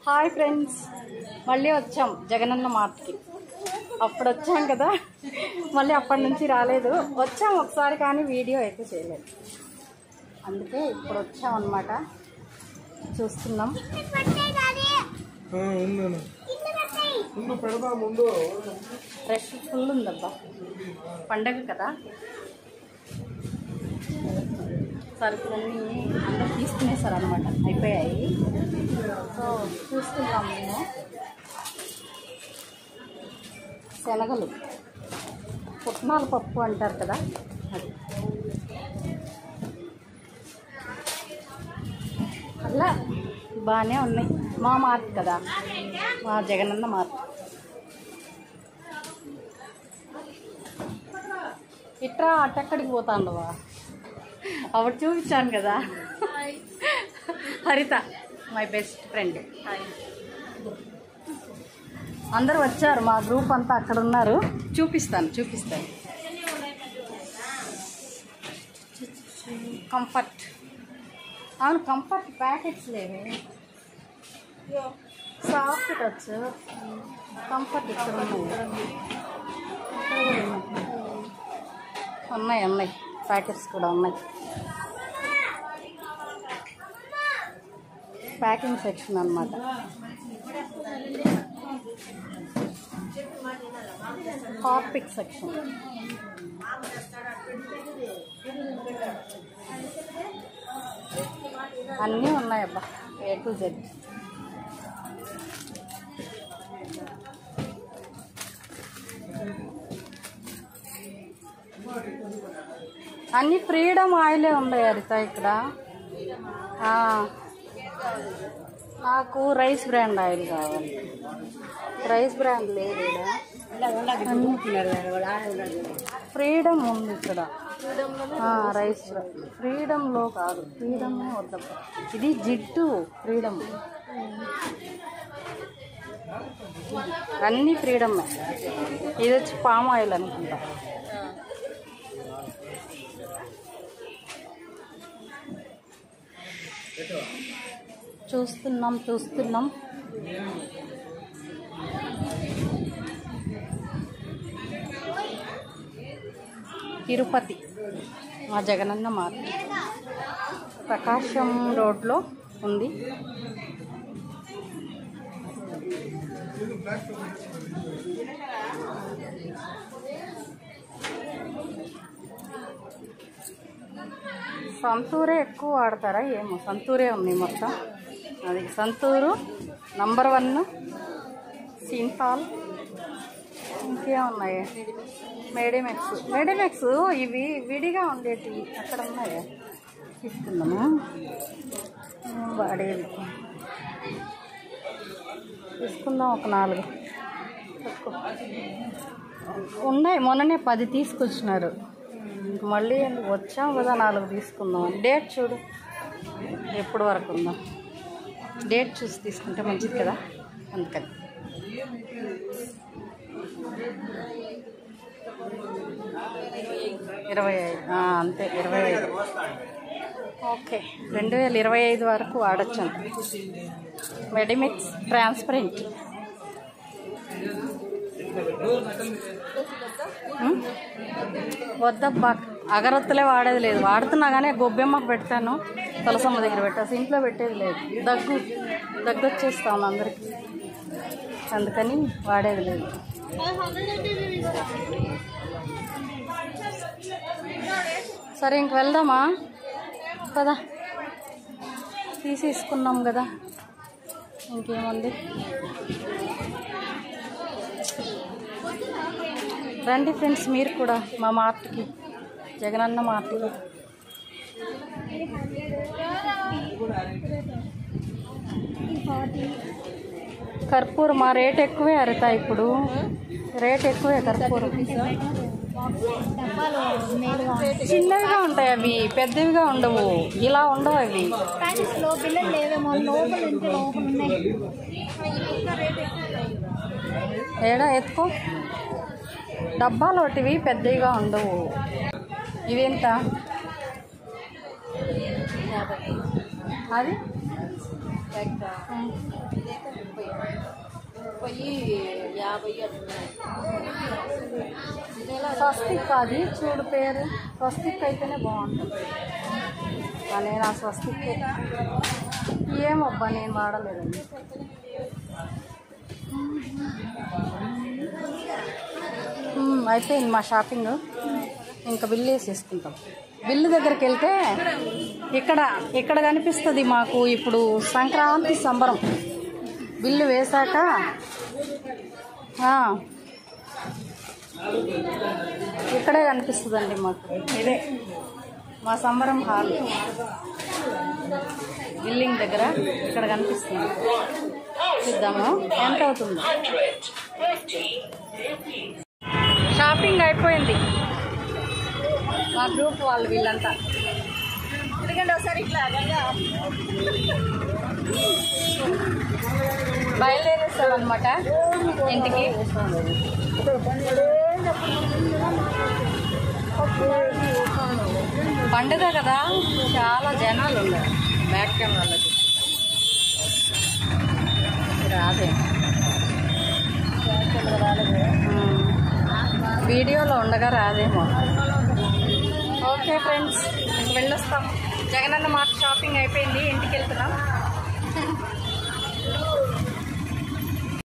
Hi friends, మళ్ళీ వచ్చాం జగనన్న మార్ట్కి. అప్పుడు వచ్చాం కదా, మళ్ళీ అప్పటి నుంచి రాలేదు. వచ్చాం ఒకసారి కానీ వీడియో అయితే చేయలేదు. అందుకే ఇప్పుడు వచ్చాం అన్నమాట. చూస్తున్నాం. ఫ్రెష్ ఫుల్ ఉందబ్బా, పండగ కదా. సరుకులన్నీ అందరూ తీసుకునేసారు అనమాట, అయిపోయాయి. సో చూస్తున్నాం మేము. శనగలు, పుట్నాల పప్పు అంటారు కదా, అది. అలా బాగానే ఉన్నాయి. మా మార్ట్ కదా, మా జగనన్న మార్ట్. ఇట్రా అటెక్కడికి పోతాండవా? అప్పుడు చూపించాను కదా, హరిత మై బెస్ట్ ఫ్రెండ్. అందరూ వచ్చారు, మా గ్రూప్ అంతా అక్కడ ఉన్నారు. చూపిస్తాను. కంఫర్ట్, అవును కంఫర్ట్ ప్యాకెట్స్ లేవే. సాఫ్ట్ టచ్ కంఫర్ట్ ఇక్కడ ఉన్నాయి ప్యాకెట్స్ కూడా ఉన్నాయి. ప్యాకింగ్ సెక్షన్ అన్నమాట. Harpic section. అన్నీ ఉన్నాయబ్బా, A to Z. అన్ని ఫ్రీడమ్ ఆయిలే ఉన్నాయి హరిత ఇక్కడ. నాకు రైస్ బ్రాండ్ ఆయిల్ కావాలి. రైస్ బ్రాండ్ లేదు ఇక్కడ. ఫ్రీడమ్ ఉంది ఇక్కడ. రైస్ ఫ్రీడమ్లో కాదు, ఫ్రీడమే వద్దబ్బా. ఇది జిడ్డు ఫ్రీడమ్, అన్నీ ఫ్రీడమే. ఇది వచ్చి పామ్ ఆయిల్ అనుకుంటా. చూస్తున్నాం. తిరుపతి, మా జగనన్న మార్కెట్ ప్రకాశం రోడ్లో ఉంది. సంతూరే ఎక్కువ వాడతారా ఏమో. సంతూరే ఉంది మొత్తం. అది సంతూరు నంబర్ 1, సింతాల్, ఇంకేమున్నాయి, మేడిమెక్స్ ఇవి విడిగా ఉండేవి అక్కడ ఉన్నాయి. తీసుకుందామా వాడేవి? తీసుకుందాం ఒక 4 ఉన్నాయి. మొన్ననే 10 తీసుకొచ్చినారు. మళ్ళీ వచ్చాం కదా, 4 తీసుకుందాం. డేట్ చూడు ఎప్పుడు వరకు ఉందా, డేట్ చూసి తీసుకుంటే మంచిది కదా, అందుకని. అంతే 25. ఓకే, 2025 వరకు వాడచ్చు అంత. మెడిమిక్స్ ట్రాన్స్పరెంట్. వద్దబ్బా, అగరత్తులే వాడేది లేదు. వాడుతున్నా కానీ గొబ్బెమ్మకు పెట్టాను, తులసమ్మ దగ్గర పెట్టాను. ఇంట్లో పెట్టేది లేదు. దగ్గు వచ్చేస్తాను అందరికి, అందుకని వాడేది లేదు. సరే ఇంక వెళ్దామా? కదా తీసేసుకున్నాం కదా, ఇంకేముంది. రండి ఫ్రెండ్స్, మీరు కూడా మా మార్ట్కి, జగనన్న మార్ట్కి. కర్పూరం మా రేట్ ఎక్కువే హరిత, ఇప్పుడు రేట్ ఎక్కువే కర్పూరం. చిన్నవిగా ఉంటాయి అవి, పెద్దవిగా ఉండవు. ఇలా ఉండవు అవి. ఏడా ఎత్తుకో, డబ్బాలోటివి పెద్దవిగా ఉండవు. ఇవెంత? అది స్వస్తిక్ అది చూడు పేరు స్వస్తిక్ అయితేనే బాగుంటుంది. నేను ఆ స్వస్తిక్ ఏమబ్బా నేను వాడలేదండి. అయిపోయింది మా షాపింగ్. ఇంకా బిల్లు వేసేసుకుంటాం. బిల్లు దగ్గరికి వెళ్తే ఇక్కడ కనిపిస్తుంది మాకు. ఇప్పుడు సంక్రాంతి సంబరం. బిల్లు వేశాక ఇక్కడే కనిపిస్తుందండి మాకు. ఇదే మా సంబరం హాల్ బిల్లింగ్ దగ్గర ఇక్కడ కనిపిస్తుంది. చూద్దాము ఎంత అవుతుందో. షాపింగ్ అయిపోయింది మా గ్రూప్ వాళ్ళు వీళ్ళంతా. ఎందుకంటే ఒకసారి ఇట్లా బయలుదేరేస్తామన్నమాట ఇంటికి. పండుగ కదా, చాలా జనాలు ఉన్నారు. బ్యాక్ కెమెరాలకి రాదే, వీడియోలో ఉండగా రాదేమో. ఓకే ఫ్రెండ్స్, వెళ్ళొస్తాం. జగనన్న మార్ట్ షాపింగ్ అయిపోయింది, ఇంటికి వెళ్తున్నాం.